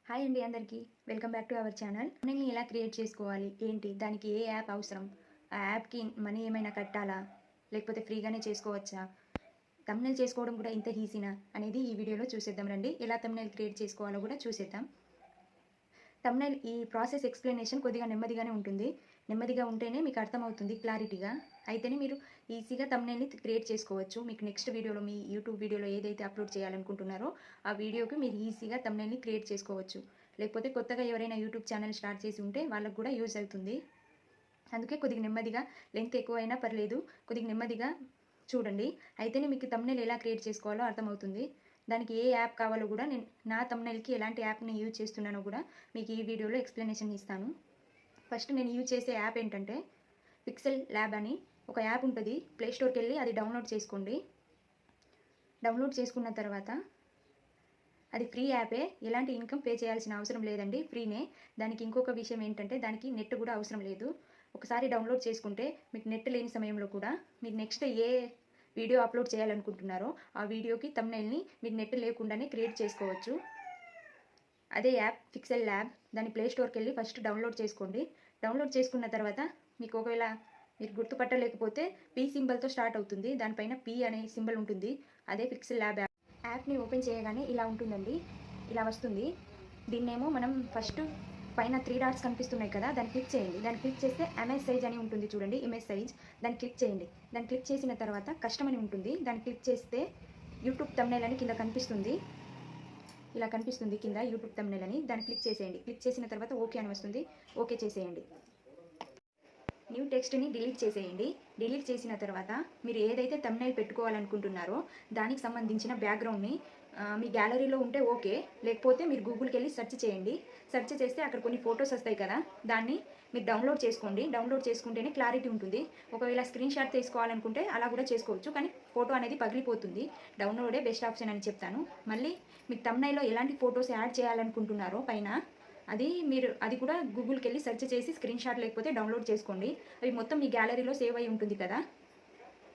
Hi అండి అందరికీ welcome back to our channel. థంబ్నెయిల్ని ఎలా క్రియేట్ చేసుకోవాలి, ఏంటి, దానికి ఏ యాప్ అవసరం, ఆ యాప్కి మనీ ఏమైనా కట్టాలా లేకపోతే ఫ్రీగానే చేసుకోవచ్చా, థంబ్నెయిల్ చేసుకోవడం కూడా ఇంత ఈజీనా అనేది ఈ వీడియోలో చూసేద్దాం. రండి, ఎలా థంబ్నెయిల్ క్రియేట్ చేసుకోవాలో కూడా చూసేద్దాం. థంబ్నెయిల్ ఈ ప్రాసెస్ ఎక్స్ప్లెనేషన్ కొద్దిగా నెమ్మదిగానే ఉంటుంది. నెమ్మదిగా ఉంటేనే మీకు అర్థమవుతుంది క్లారిటీగా. అయితేనే మీరు ఈజీగా థంబ్నెయిల్ని క్రియేట్ చేసుకోవచ్చు. మీకు నెక్స్ట్ వీడియోలో మీ యూట్యూబ్ వీడియోలో ఏదైతే అప్లోడ్ చేయాలనుకుంటున్నారో ఆ వీడియోకి మీరు ఈజీగా థంబ్నెయిల్ని క్రియేట్ చేసుకోవచ్చు. లేకపోతే కొత్తగా ఎవరైనా యూట్యూబ్ ఛానల్ స్టార్ట్ చేసి ఉంటే వాళ్ళకు కూడా యూజ్ అవుతుంది. అందుకే కొద్దిగా నెమ్మదిగా, లెంత్ ఎక్కువైనా పర్లేదు, కొద్దిగా నెమ్మదిగా చూడండి. అయితేనే మీకు థంబ్నెయిల్ ఎలా క్రియేట్ చేసుకోవాలో అర్థమవుతుంది. దానికి ఏ యాప్ కావాలో కూడా నేను నా థంబ్నెయిల్కి ఎలాంటి యాప్ని యూజ్ చేస్తున్నానో కూడా మీకు ఈ వీడియోలో ఎక్స్ప్లెనేషన్ ఇస్తాను. ఫస్ట్ నేను యూజ్ చేసే యాప్ ఏంటంటే పిక్సెల్ ల్యాబ్ అని ఒక యాప్ ఉంటుంది. ప్లే స్టోర్కి వెళ్ళి అది డౌన్లోడ్ చేసుకోండి. డౌన్లోడ్ చేసుకున్న తర్వాత అది ఫ్రీ యాపే, ఎలాంటి ఇన్కమ్ పే చేయాల్సిన అవసరం లేదండి, ఫ్రీనే. దానికి ఇంకొక విషయం ఏంటంటే దానికి నెట్ కూడా అవసరం లేదు. ఒకసారి డౌన్లోడ్ చేసుకుంటే మీకు నెట్ లేని సమయంలో కూడా మీరు నెక్స్ట్ ఏ వీడియో అప్లోడ్ చేయాలనుకుంటున్నారో ఆ వీడియోకి థంబ్నెయిల్ని మీకు నెట్ లేకుండానే క్రియేట్ చేసుకోవచ్చు. అదే యాప్ పిక్సెల్ ల్యాబ్. దాని ప్లే స్టోర్కి వెళ్ళి ఫస్ట్ డౌన్లోడ్ చేసుకోండి. డౌన్లోడ్ చేసుకున్న తర్వాత మీకు ఒకవేళ మీరు గుర్తుపట్టలేకపోతే పీ సింబల్తో స్టార్ట్ అవుతుంది. దానిపైన పీ అనే సింబల్ ఉంటుంది. అదే పిక్సెల్ ల్యాబ్ యాప్. యాప్ని ఓపెన్ చేయగానే ఇలా ఉంటుందండి, ఇలా వస్తుంది. దీన్నేమో మనం ఫస్ట్ పైన 3 డాట్స్ కనిపిస్తున్నాయి కదా, దాన్ని క్లిక్ చేయండి. దాన్ని క్లిక్ చేస్తే ఇమేజ్ సైజ్ అని ఉంటుంది చూడండి, ఇమేజ్ సైజ్. దాన్ని క్లిక్ చేయండి. దాన్ని క్లిక్ చేసిన తర్వాత కస్టమ్ అని ఉంటుంది. దాన్ని క్లిక్ చేస్తే యూట్యూబ్ థంబ్నెయిల్ అని కింద కనిపిస్తుంది. ఇలా కనిపిస్తుంది కింద యూట్యూబ్ థంబ్నెయిల్ అని. దాన్ని క్లిక్ చేసేయండి. క్లిక్ చేసిన తర్వాత ఓకే అని వస్తుంది. ఓకే చేసేయండి. న్యూ టెక్స్ట్ని డిలీట్ చేసేయండి. డిలీట్ చేసిన తర్వాత మీరు ఏదైతే థంబ్నెయిల్ పెట్టుకోవాలనుకుంటున్నారో దానికి సంబంధించిన బ్యాక్గ్రౌండ్ని మీ గ్యాలరీలో ఉంటే ఓకే, లేకపోతే మీరు గూగుల్కి వెళ్ళి సెర్చ్ చేయండి. సెర్చ్ చేస్తే అక్కడ కొన్ని ఫొటోస్ వస్తాయి కదా, దాన్ని మీరు డౌన్లోడ్ చేసుకోండి. డౌన్లోడ్ చేసుకుంటేనే క్లారిటీ ఉంటుంది. ఒకవేళ స్క్రీన్ షాట్ తీసుకోవాలనుకుంటే అలా కూడా చేసుకోవచ్చు, కానీ ఫోటో అనేది పగిలిపోతుంది. డౌన్లోడే బెస్ట్ ఆప్షన్ అని చెప్తాను. మళ్ళీ మీకు థంబ్నెయిల్లో ఎలాంటి ఫొటోస్ యాడ్ చేయాలనుకుంటున్నారో పైన అది కూడా గూగుల్కి వెళ్ళి సెర్చ్ చేసి స్క్రీన్ షాట్ లేకపోతే డౌన్లోడ్ చేసుకోండి. అవి మొత్తం మీ గ్యాలరీలో సేవ్ అయి ఉంటుంది కదా.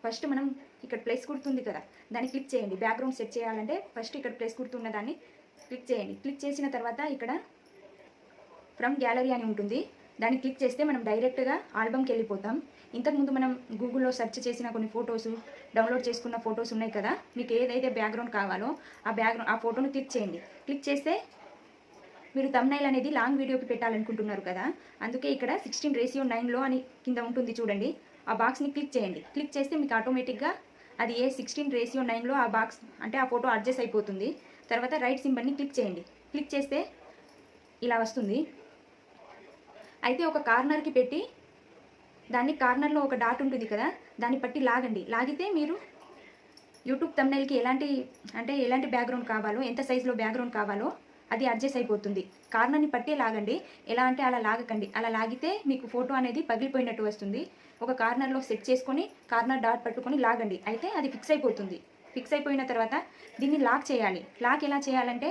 ఫస్ట్ మనం ఇక్కడ ప్లస్ గుర్తుంది కదా, దాన్ని క్లిక్ చేయండి. బ్యాక్గ్రౌండ్ సెట్ చేయాలంటే ఫస్ట్ ఇక్కడ ప్లస్ గుర్తున్న దాన్ని క్లిక్ చేయండి. క్లిక్ చేసిన తర్వాత ఇక్కడ ఫ్రమ్ గ్యాలరీ అని ఉంటుంది. దాన్ని క్లిక్ చేస్తే మనం డైరెక్ట్గా ఆల్బమ్కి వెళ్ళిపోతాం. ఇంతకుముందు మనం గూగుల్లో సెర్చ్ చేసిన కొన్ని ఫొటోస్, డౌన్లోడ్ చేసుకున్న ఫొటోస్ ఉన్నాయి కదా, మీకు ఏదైతే బ్యాక్గ్రౌండ్ కావాలో ఆ ఫోటోను క్లిక్ చేయండి. క్లిక్ చేస్తే మీరు థంబ్నెయిల్ అనేది లాంగ్ వీడియోకి పెట్టాలనుకుంటున్నారు కదా, అందుకే ఇక్కడ 16:9 అని కింద ఉంటుంది చూడండి, ఆ బాక్స్ని క్లిక్ చేయండి. క్లిక్ చేస్తే మీకు ఆటోమేటిక్గా అది 16:9 ఆ బాక్స్ అంటే ఆ ఫోటో అడ్జస్ట్ అయిపోతుంది. తర్వాత రైట్ సింబల్ని క్లిక్ చేయండి. క్లిక్ చేస్తే ఇలా వస్తుంది. అయితే ఒక కార్నర్కి పెట్టి దాన్ని కార్నర్లో ఒక డాట్ ఉంటుంది కదా, దాన్ని పట్టి లాగండి. లాగితే మీరు యూట్యూబ్ థంబ్నెయిల్కి ఎలాంటి బ్యాక్గ్రౌండ్ కావాలో, ఎంత సైజులో బ్యాక్గ్రౌండ్ కావాలో అది అడ్జస్ట్ అయిపోతుంది. కార్నర్ని పట్టే లాగండి. ఎలా అంటే అలా లాగకండి. అలా లాగితే మీకు ఫోటో అనేది పగిలిపోయినట్టు వస్తుంది. ఒక కార్నర్లో సెట్ చేసుకొని కార్నర్ డాట్ పట్టుకొని లాగండి. అయితే అది ఫిక్స్ అయిపోతుంది. ఫిక్స్ అయిపోయిన తర్వాత దీన్ని లాక్ చేయాలి. లాక్ ఎలా చేయాలంటే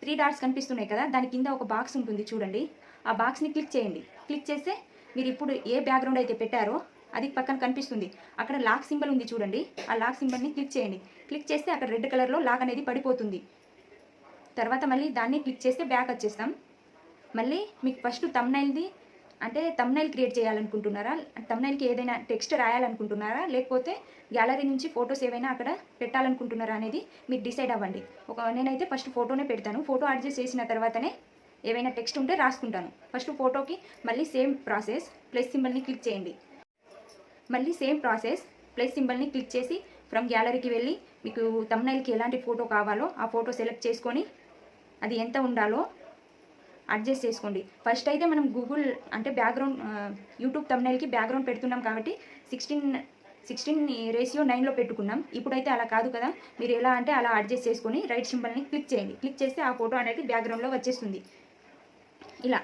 3 డాట్స్ కనిపిస్తున్నాయి కదా, దాని కింద ఒక బాక్స్ ఉంటుంది చూడండి, ఆ బాక్స్ని క్లిక్ చేయండి. క్లిక్ చేస్తే మీరు ఇప్పుడు ఏ బ్యాక్గ్రౌండ్ అయితే పెట్టారో అది పక్కన కనిపిస్తుంది. అక్కడ లాక్ సింబల్ ఉంది చూడండి, ఆ లాక్ సింబల్ని క్లిక్ చేయండి. క్లిక్ చేస్తే అక్కడ రెడ్ కలర్లో లాక్ అనేది పడిపోతుంది. తర్వాత మళ్ళీ దాన్ని క్లిక్ చేస్తే బ్యాక్ వచ్చేస్తాం. మళ్ళీ మీకు ఫస్ట్ థంబ్నెయిల్ క్రియేట్ చేయాలనుకుంటున్నారా, థంబ్నెయిల్కి ఏదైనా టెక్స్ట్ రాయాలనుకుంటున్నారా, లేకపోతే గ్యాలరీ నుంచి ఫొటోస్ ఏవైనా అక్కడ పెట్టాలనుకుంటున్నారా అనేది మీరు డిసైడ్ అవ్వండి. నేనైతే ఫస్ట్ ఫోటోనే పెడతాను. ఫోటో అడ్జస్ట్ చేసిన తర్వాతనే ఏవైనా టెక్స్ట్ ఉంటే రాసుకుంటాను. ఫస్ట్ ఫోటోకి మళ్ళీ సేమ్ ప్రాసెస్, ప్లస్ సింబల్ని క్లిక్ చేయండి. మళ్ళీ సేమ్ ప్రాసెస్, ప్లస్ సింబల్ని క్లిక్ చేసి ఫ్రమ్ గ్యాలరీకి వెళ్ళి మీకు థంబ్నెయిల్కి ఎలాంటి ఫోటో కావాలో ఆ ఫోటో సెలెక్ట్ చేసుకొని అది ఎంత ఉండాలో అడ్జస్ట్ చేసుకోండి. ఫస్ట్ అయితే మనం బ్యాక్గ్రౌండ్ యూట్యూబ్ థంబ్నెయిల్కి బ్యాక్గ్రౌండ్ పెడుతున్నాం కాబట్టి 16:9 పెట్టుకున్నాం. ఇప్పుడైతే అలా కాదు కదా, మీరు ఎలా అంటే అలా అడ్జస్ట్ చేసుకొని రైట్ సింబల్ని క్లిక్ చేయండి. క్లిక్ చేస్తే ఆ ఫోటో అనేది బ్యాక్గ్రౌండ్లో వచ్చేస్తుంది. ఇలా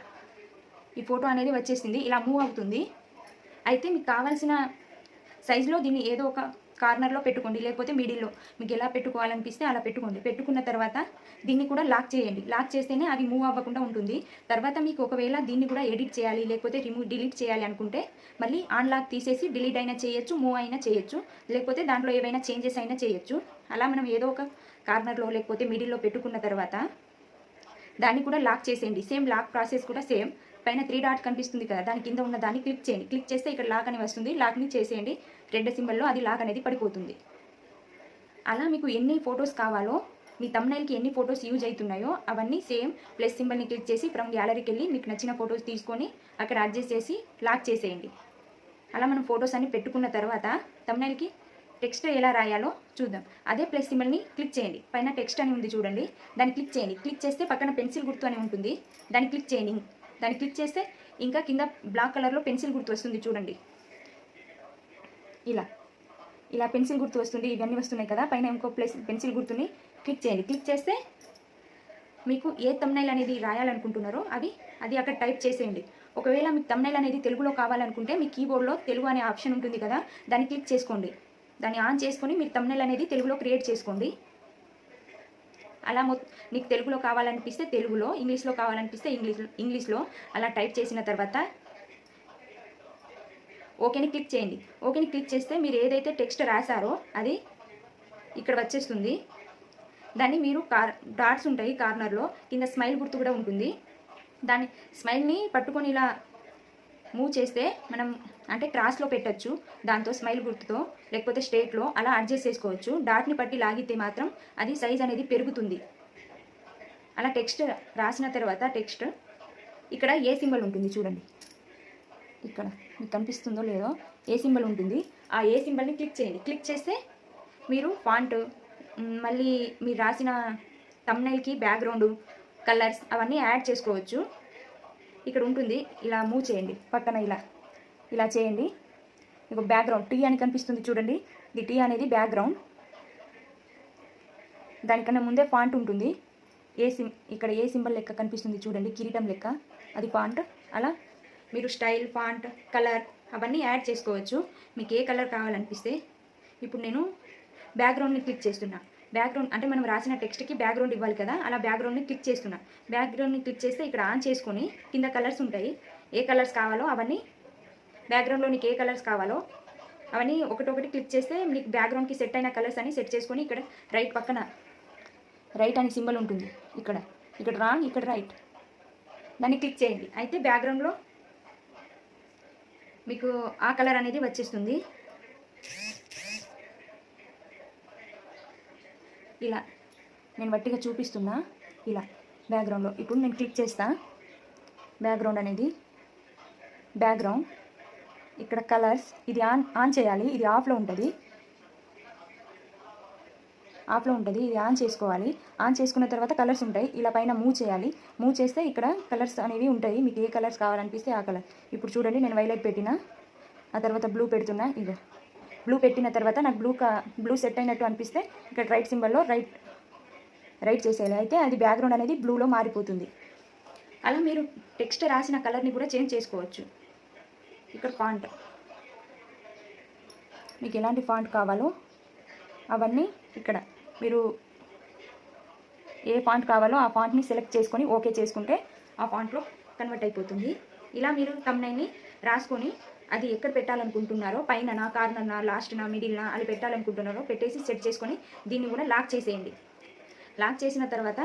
ఈ ఫోటో అనేది వచ్చేసింది, ఇలా మూవ్ అవుతుంది. అయితే మీకు కావాల్సిన సైజులో దీన్ని ఏదో ఒక కార్నర్లో పెట్టుకోండి, లేకపోతే మిడిల్లో మీకు ఎలా పెట్టుకోవాలనిపిస్తే అలా పెట్టుకోండి. పెట్టుకున్న తర్వాత దీన్ని కూడా లాక్ చేయండి. లాక్ చేస్తేనే అది మూవ్ అవ్వకుండా ఉంటుంది. తర్వాత మీకు ఒకవేళ దీన్ని కూడా ఎడిట్ చేయాలి, లేకపోతే డిలీట్ చేయాలి అనుకుంటే మళ్ళీ ఆన్ లాక్ తీసేసి డిలీట్ అయినా చేయొచ్చు, మూవ్ అయినా చేయొచ్చు, లేకపోతే దాంట్లో ఏవైనా చేంజెస్ అయినా చేయొచ్చు. అలా మనం ఏదో ఒక కార్నర్లో లేకపోతే మిడిల్లో పెట్టుకున్న తర్వాత దాన్ని కూడా లాక్ చేసేయండి. సేమ్ లాక్ ప్రాసెస్ కూడా సేమ్. పైన 3 డాట్ కనిపిస్తుంది కదా, దాని కింద ఉన్న దాన్ని క్లిక్ చేయండి. క్లిక్ చేస్తే ఇక్కడ లాక్ అని వస్తుంది. లాక్ని చేసేయండి. రెడ్ సింబల్లో అది లాక్ అనేది పడిపోతుంది. అలా మీకు ఎన్ని ఫొటోస్ కావాలో, మీ తమ్నైల్కి ఎన్ని ఫొటోస్ యూజ్ అవుతున్నాయో అవన్నీ సేమ్ ప్లస్ సింబల్ని క్లిక్ చేసి ఫ్రమ్ గ్యాలరీకి వెళ్ళి మీకు నచ్చిన ఫొటోస్ తీసుకొని అక్కడ అడ్జస్ట్ చేసి లాక్ చేసేయండి. అలా మనం ఫొటోస్ అన్ని పెట్టుకున్న తర్వాత తమ్నైల్కి టెక్స్ట్ ఎలా రాయాలో చూద్దాం. అదే ప్లస్ సింబల్ని క్లిక్ చేయండి. పైన టెక్స్ట్ అని ఉంది చూడండి, దాన్ని క్లిక్ చేయండి. క్లిక్ చేస్తే పక్కన పెన్సిల్ గుర్తు అని ఉంటుంది, దాన్ని క్లిక్ చేయండి. దాన్ని క్లిక్ చేస్తే ఇంకా కింద బ్లాక్ కలర్లో పెన్సిల్ గుర్తు వస్తుంది చూడండి. ఇలా పెన్సిల్ గుర్తు వస్తుంది. ఇవన్నీ వస్తున్నాయి కదా, పైన ఇంకో పెన్సిల్ గుర్తుని క్లిక్ చేయండి. క్లిక్ చేస్తే మీకు ఏ తమ్నైల్ అనేది రాయాలనుకుంటున్నారో అది అక్కడ టైప్ చేసేయండి. ఒకవేళ మీకు తమ్నైల్ అనేది తెలుగులో కావాలనుకుంటే మీ కీబోర్డ్లో తెలుగు అనే ఆప్షన్ ఉంటుంది కదా, దాన్ని క్లిక్ చేసుకోండి. దాన్ని ఆన్ చేసుకొని మీరు తమ్నైల్ అనేది తెలుగులో క్రియేట్ చేసుకోండి. అలా మీకు తెలుగులో కావాలనిపిస్తే తెలుగులో, ఇంగ్లీష్లో కావాలనిపిస్తే ఇంగ్లీష్లో అలా టైప్ చేసిన తర్వాత ఓకేని క్లిక్ చేయండి. ఓకేని క్లిక్ చేస్తే మీరు ఏదైతే టెక్స్ట్ రాశారో అది ఇక్కడ వచ్చేస్తుంది. దాన్ని మీరు డాట్స్ ఉంటాయి కార్నర్లో, కింద స్మైల్ గుర్తు కూడా ఉంటుంది. దాన్ని స్మైల్ని పట్టుకొని ఇలా మూవ్ చేస్తే మనం అంటే క్రాస్లో పెట్టచ్చు, దాంతో స్మైల్ గుర్తుతో, లేకపోతే స్ట్రేట్లో అలా అడ్జస్ట్ చేసుకోవచ్చు. డాట్ని పట్టి లాగితే మాత్రం అది సైజ్ అనేది పెరుగుతుంది. అలా టెక్స్ట్ రాసిన తర్వాత టెక్స్ట్ ఇక్కడ ఏ సింబల్ ఉంటుంది చూడండి, ఇక్కడ మీకు కనిపిస్తుందో లేదో ఏ సింబల్ ఉంటుంది. ఆ ఏ సింబల్ని క్లిక్ చేయండి. క్లిక్ చేస్తే మీరు ఫాంట్, మళ్ళీ మీరు రాసిన తమ్నైల్కి బ్యాక్గ్రౌండ్ కలర్స్ అవన్నీ యాడ్ చేసుకోవచ్చు. ఇక్కడ ఉంటుంది, ఇలా మూవ్ చేయండి. పక్కన ఇలా చేయండి. మీకు బ్యాక్గ్రౌండ్ టీ అని కనిపిస్తుంది చూడండి, ఇది టీ అనేది బ్యాక్గ్రౌండ్. దానికన్నా ముందే ఫాంట్ ఉంటుంది. ఇక్కడ ఏ సింబల్ లెక్క కనిపిస్తుంది చూడండి, కిరీటం లెక్క, అది ఫాంట్. అలా మీరు స్టైల్, ఫాంట్, కలర్ అవన్నీ యాడ్ చేసుకోవచ్చు మీకు ఏ కలర్ కావాలనిపిస్తే. ఇప్పుడు నేను బ్యాక్గ్రౌండ్ని క్లిక్ చేస్తున్నా. బ్యాక్గ్రౌండ్ అంటే మనం రాసిన టెక్స్ట్కి బ్యాక్గ్రౌండ్ ఇవ్వాలి కదా, అలా బ్యాక్గ్రౌండ్ని క్లిక్ చేస్తున్నా. బ్యాక్గ్రౌండ్ని క్లిక్ చేస్తే ఇక్కడ ఆన్ చేసుకొని కింద కలర్స్ ఉంటాయి. ఏ కలర్స్ కావాలో అవన్నీ, బ్యాక్గ్రౌండ్లో నీకు ఏ కలర్స్ కావాలో అవన్నీ ఒకటొకటి క్లిక్ చేస్తే మీకు బ్యాక్గ్రౌండ్కి సెట్ అయిన కలర్స్ అని సెట్ చేసుకొని ఇక్కడ రైట్ పక్కన రైట్ అని సింబల్ ఉంటుంది. ఇక్కడ రాంగ్, ఇక్కడ రైట్, దాన్ని క్లిక్ చేయండి. అయితే బ్యాక్గ్రౌండ్లో మీకు ఆ కలర్ అనేది వచ్చేస్తుంది. ఇలా నేను వట్టిగా చూపిస్తున్నా. ఇలా బ్యాక్గ్రౌండ్లో ఇప్పుడు నేను క్లిక్ చేస్తా. బ్యాక్గ్రౌండ్ అనేది బ్యాక్గ్రౌండ్, ఇక్కడ కలర్స్, ఇది ఆన్ చేయాలి. ఇది ఆఫ్లో ఉంటుంది, ఇది ఆన్ చేసుకోవాలి. ఆన్ చేసుకున్న తర్వాత కలర్స్ ఉంటాయి, ఇలా పైన మూవ్ చేయాలి. మూవ్ చేస్తే ఇక్కడ కలర్స్ అనేవి ఉంటాయి. మీకు ఏ కలర్స్ కావాలనిపిస్తే ఆ కలర్. ఇప్పుడు చూడండి, నేను వైలెట్ పెట్టిన, ఆ తర్వాత బ్లూ పెడుతున్నా. ఇక బ్లూ పెట్టిన తర్వాత నాకు బ్లూ సెట్ అయినట్టు అనిపిస్తే ఇక్కడ రైట్ సింబల్లో రైట్ చేసేయాలి. అయితే అది బ్యాక్గ్రౌండ్ అనేది బ్లూలో మారిపోతుంది. అలా మీరు టెక్స్ట్ రాసిన కలర్ని కూడా చేంజ్ చేసుకోవచ్చు. ఇక్కడ ఫాంట్, మీకు ఎలాంటి ఫాంట్ కావాలో అవన్నీ ఇక్కడ మీరు ఏ ఫాంట్ కావాలో ఆ ఫాంట్ని సెలెక్ట్ చేసుకొని ఓకే చేసుకుంటే ఆ ఫాంట్లో కన్వర్ట్ అయిపోతుంది. ఇలా మీరు తమ్నైల్ని రాసుకొని అది ఎక్కడ పెట్టాలనుకుంటున్నారో, పైన నా, కార్నర్ నా, లాస్ట్ నా, మిడిల్ నా, అది పెట్టాలనుకుంటున్నారో పెట్టేసి సెట్ చేసుకొని దీన్ని కూడా లాక్ చేసేయండి. లాక్ చేసిన తర్వాత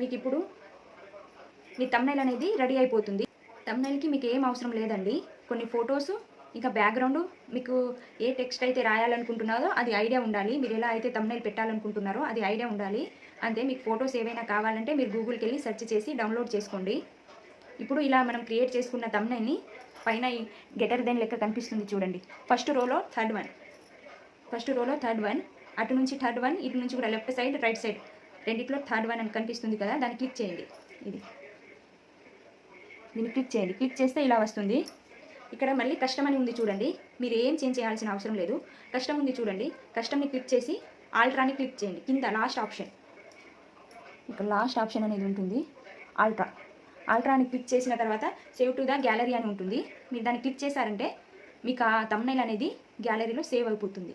మీకు ఇప్పుడు మీ తమ్నైల్ అనేది రెడీ అయిపోతుంది. తమ్నైల్కి మీకు ఏం అవసరం లేదండి, కొన్ని ఫొటోస్ ఇంకా బ్యాక్గ్రౌండ్, మీకు ఏ టెక్స్ట్ అయితే రాయాలనుకుంటున్నారో అది ఐడియా ఉండాలి. మీరు ఎలా అయితే తమ్నైల్ పెట్టాలనుకుంటున్నారో అది ఐడియా ఉండాలి. అంతే. మీకు ఫొటోస్ ఏవైనా కావాలంటే మీరు గూగుల్కి వెళ్ళి సెర్చ్ చేసి డౌన్లోడ్ చేసుకోండి. ఇప్పుడు ఇలా మనం క్రియేట్ చేసుకున్న తమ్నైల్ని పైన గెటర్ దెన్ లెక్క కనిపిస్తుంది చూడండి. ఫస్ట్ రోలో థర్డ్ వన్, అటు నుంచి థర్డ్ వన్, ఇటు నుంచి కూడా లెఫ్ట్ సైడ్, రైట్ సైడ్ రెండిట్లో థర్డ్ వన్ అని కనిపిస్తుంది కదా, దాన్ని క్లిక్ చేయండి. దీన్ని క్లిక్ చేయండి. క్లిక్ చేస్తే ఇలా వస్తుంది. ఇక్కడ మళ్ళీ కస్టమ్ అని ఉంది చూడండి, మీరు ఏం చేంజ్ చేయాల్సిన అవసరం లేదు. కస్టమ్ ఉంది చూడండి, కస్టమ్ని క్లిక్ చేసి ఆల్ట్రాని క్లిక్ చేయండి. కింద లాస్ట్ ఆప్షన్, ఇక్కడ లాస్ట్ ఆప్షన్ అనేది ఉంటుంది, ఆల్ట్రాని క్లిక్ చేసిన తర్వాత సేవ్ టు ద గ్యాలరీ అని ఉంటుంది. మీరు దాన్ని క్లిక్ చేశారంటే మీకు ఆ తమ్నైల్ అనేది గ్యాలరీలో సేవ్ అయిపోతుంది.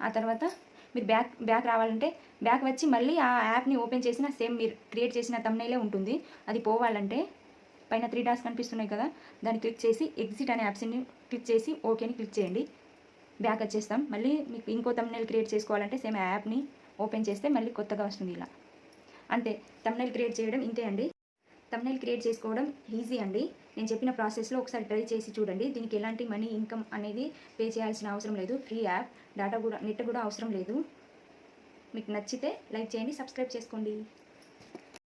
ఆ తర్వాత మీరు బ్యాక్ రావాలంటే బ్యాక్ వచ్చి మళ్ళీ ఆ యాప్ని ఓపెన్ చేసిన సేమ్ మీరు క్రియేట్ చేసిన తమ్నైలే ఉంటుంది. అది పోవాలంటే పైన 3 డాట్స్ కనిపిస్తున్నాయి కదా, దాన్ని క్లిక్ చేసి ఎగ్జిట్ అనే ఆప్షన్ని క్లిక్ చేసి ఓకేని క్లిక్ చేయండి. బ్యాక్ వచ్చేస్తాం. మళ్ళీ మీకు ఇంకో తమ్నైల్ క్రియేట్ చేసుకోవాలంటే సేమ్ యాప్ని ఓపెన్ చేస్తే మళ్ళీ కొత్తగా వస్తుంది ఇలా. అంతే, థంబ్నెయిల్ క్రియేట్ చేయడం ఇంతే అండి. థంబ్నెయిల్ క్రియేట్ చేసుకోవడం ఈజీ అండి. నేను చెప్పిన ప్రాసెస్లో ఒకసారి ట్రై చేసి చూడండి. దీనికి ఎలాంటి మనీ ఇన్కమ్ అనేది పే చేయాల్సిన అవసరం లేదు. ఫ్రీ యాప్, నెట్ కూడా అవసరం లేదు. మీకు నచ్చితే లైక్ చేయండి, సబ్స్క్రైబ్ చేసుకోండి.